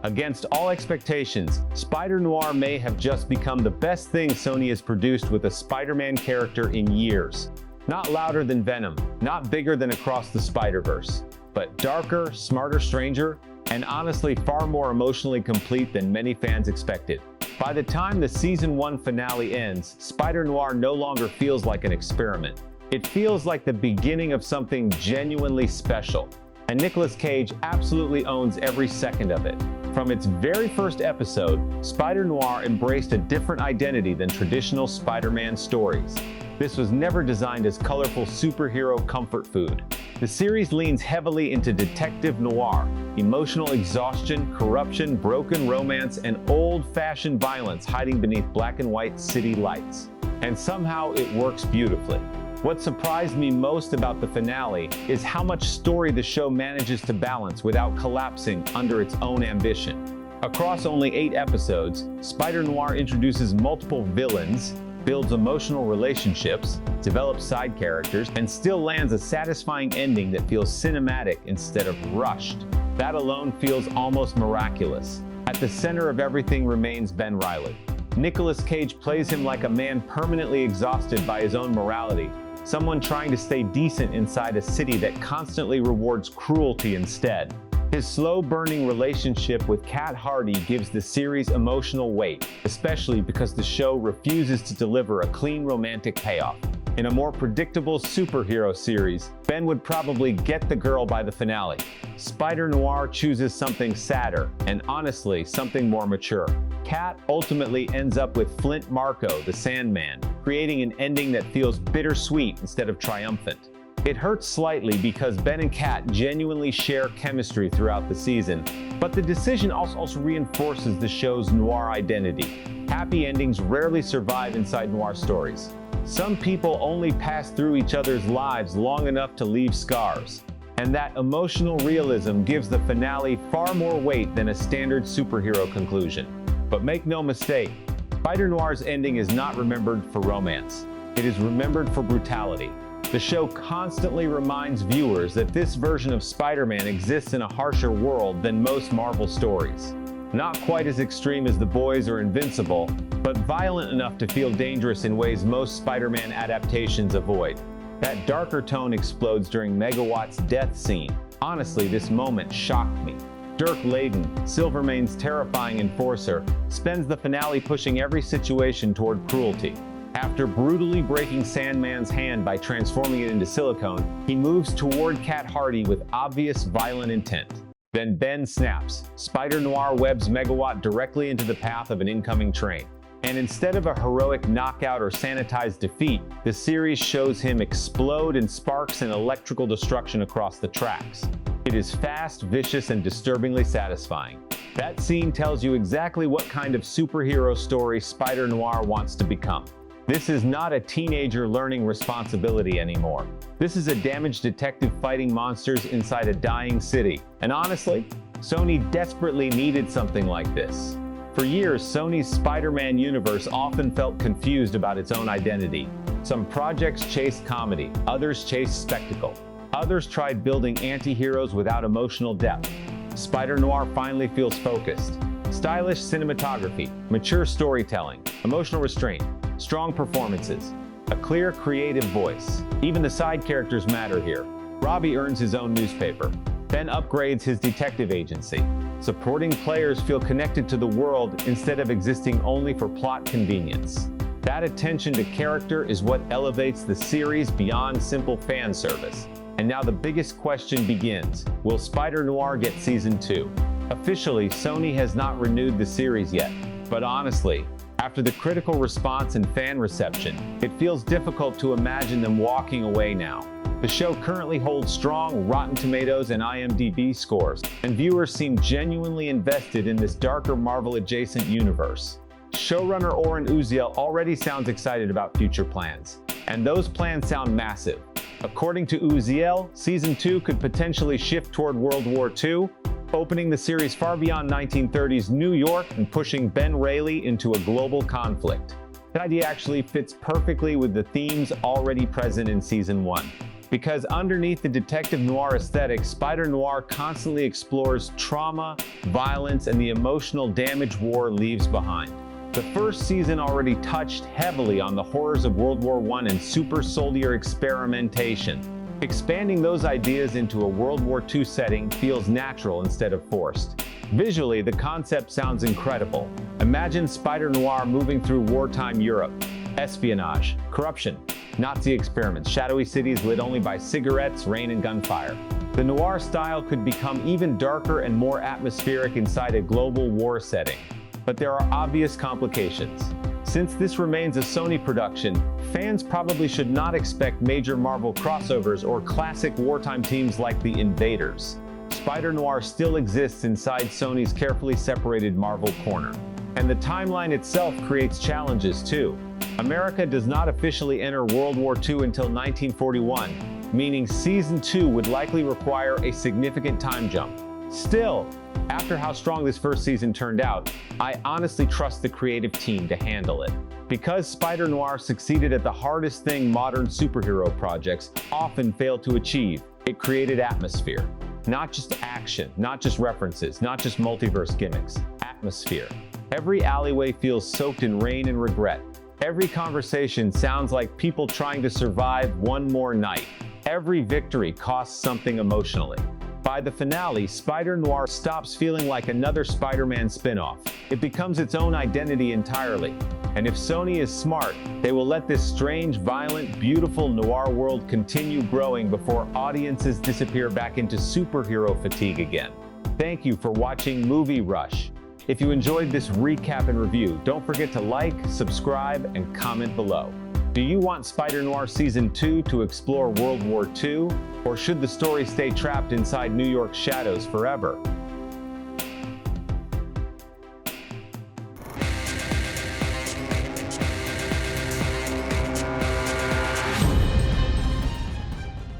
Against all expectations, Spider-Noir may have just become the best thing Sony has produced with a Spider-Man character in years. Not louder than Venom, not bigger than Across the Spider-Verse, but darker, smarter, stranger, and honestly far more emotionally complete than many fans expected. By the time the Season 1 finale ends, Spider-Noir no longer feels like an experiment. It feels like the beginning of something genuinely special, and Nicolas Cage absolutely owns every second of it. From its very first episode, Spider-Noir embraced a different identity than traditional Spider-Man stories. This was never designed as colorful superhero comfort food. The series leans heavily into detective noir, emotional exhaustion, corruption, broken romance, and old-fashioned violence hiding beneath black and white city lights. And somehow it works beautifully. What surprised me most about the finale is how much story the show manages to balance without collapsing under its own ambition. Across only 8 episodes, Spider-Noir introduces multiple villains, builds emotional relationships, develops side characters, and still lands a satisfying ending that feels cinematic instead of rushed. That alone feels almost miraculous. At the center of everything remains Ben Reilly. Nicolas Cage plays him like a man permanently exhausted by his own morality, someone trying to stay decent inside a city that constantly rewards cruelty instead. His slow-burning relationship with Kat Hardy gives the series emotional weight, especially because the show refuses to deliver a clean romantic payoff. In a more predictable superhero series, Ben would probably get the girl by the finale. Spider-Noir chooses something sadder, and honestly, something more mature. Kat ultimately ends up with Flint Marko, the Sandman, creating an ending that feels bittersweet instead of triumphant. It hurts slightly because Ben and Kat genuinely share chemistry throughout the season, but the decision also reinforces the show's noir identity. Happy endings rarely survive inside noir stories. Some people only pass through each other's lives long enough to leave scars, and that emotional realism gives the finale far more weight than a standard superhero conclusion. But make no mistake, Spider-Noir's ending is not remembered for romance. It is remembered for brutality. The show constantly reminds viewers that this version of Spider-Man exists in a harsher world than most Marvel stories. Not quite as extreme as The Boys or Invincible, but violent enough to feel dangerous in ways most Spider-Man adaptations avoid. That darker tone explodes during Megawatt's death scene. Honestly, this moment shocked me. Dirk Layden, Silvermane's terrifying enforcer, spends the finale pushing every situation toward cruelty. After brutally breaking Sandman's hand by transforming it into silicone, he moves toward Kat Hardy with obvious violent intent. Then Ben snaps. Spider-Noir webs Megawatt directly into the path of an incoming train. And instead of a heroic knockout or sanitized defeat, the series shows him explode in sparks and electrical destruction across the tracks. It is fast, vicious, and disturbingly satisfying. That scene tells you exactly what kind of superhero story Spider-Noir wants to become. This is not a teenager learning responsibility anymore. This is a damaged detective fighting monsters inside a dying city. And honestly, Sony desperately needed something like this. For years, Sony's Spider-Man universe often felt confused about its own identity. Some projects chased comedy, others chased spectacle. Others tried building anti-heroes without emotional depth. Spider-Noir finally feels focused. Stylish cinematography, mature storytelling, emotional restraint, strong performances, a clear creative voice. Even the side characters matter here. Robbie earns his own newspaper. Ben upgrades his detective agency. Supporting players feel connected to the world instead of existing only for plot convenience. That attention to character is what elevates the series beyond simple fan service. And now the biggest question begins. Will Spider-Noir get Season 2? Officially, Sony has not renewed the series yet. But honestly, after the critical response and fan reception, it feels difficult to imagine them walking away now. The show currently holds strong Rotten Tomatoes and IMDb scores, and viewers seem genuinely invested in this darker Marvel-adjacent universe. Showrunner Oren Uziel already sounds excited about future plans, and those plans sound massive. According to Uziel, Season 2 could potentially shift toward World War II, opening the series far beyond 1930s New York and pushing Ben Reilly into a global conflict. That idea actually fits perfectly with the themes already present in Season 1. Because underneath the detective noir aesthetic, Spider-Noir constantly explores trauma, violence, and the emotional damage war leaves behind. The first season already touched heavily on the horrors of World War I and super soldier experimentation. Expanding those ideas into a World War II setting feels natural instead of forced. Visually, the concept sounds incredible. Imagine Spider-Noir moving through wartime Europe. Espionage, corruption, Nazi experiments, shadowy cities lit only by cigarettes, rain, and gunfire. The noir style could become even darker and more atmospheric inside a global war setting. But there are obvious complications. Since this remains a Sony production, fans probably should not expect major Marvel crossovers or classic wartime teams like the Invaders. Spider-Noir still exists inside Sony's carefully separated Marvel corner. And the timeline itself creates challenges too. America does not officially enter World War II until 1941, meaning Season 2 would likely require a significant time jump. Still, after how strong this first season turned out, I honestly trust the creative team to handle it. Because Spider-Noir succeeded at the hardest thing modern superhero projects often fail to achieve, it created atmosphere. Not just action, not just references, not just multiverse gimmicks. Atmosphere. Every alleyway feels soaked in rain and regret. Every conversation sounds like people trying to survive one more night. Every victory costs something emotionally. By the finale, Spider-Noir stops feeling like another Spider-Man spin-off. It becomes its own identity entirely. And if Sony is smart, they will let this strange, violent, beautiful noir world continue growing before audiences disappear back into superhero fatigue again. Thank you for watching Movie Rush. If you enjoyed this recap and review, don't forget to like, subscribe, and comment below. Do you want Spider-Noir Season 2 to explore World War II? Or should the story stay trapped inside New York's shadows forever?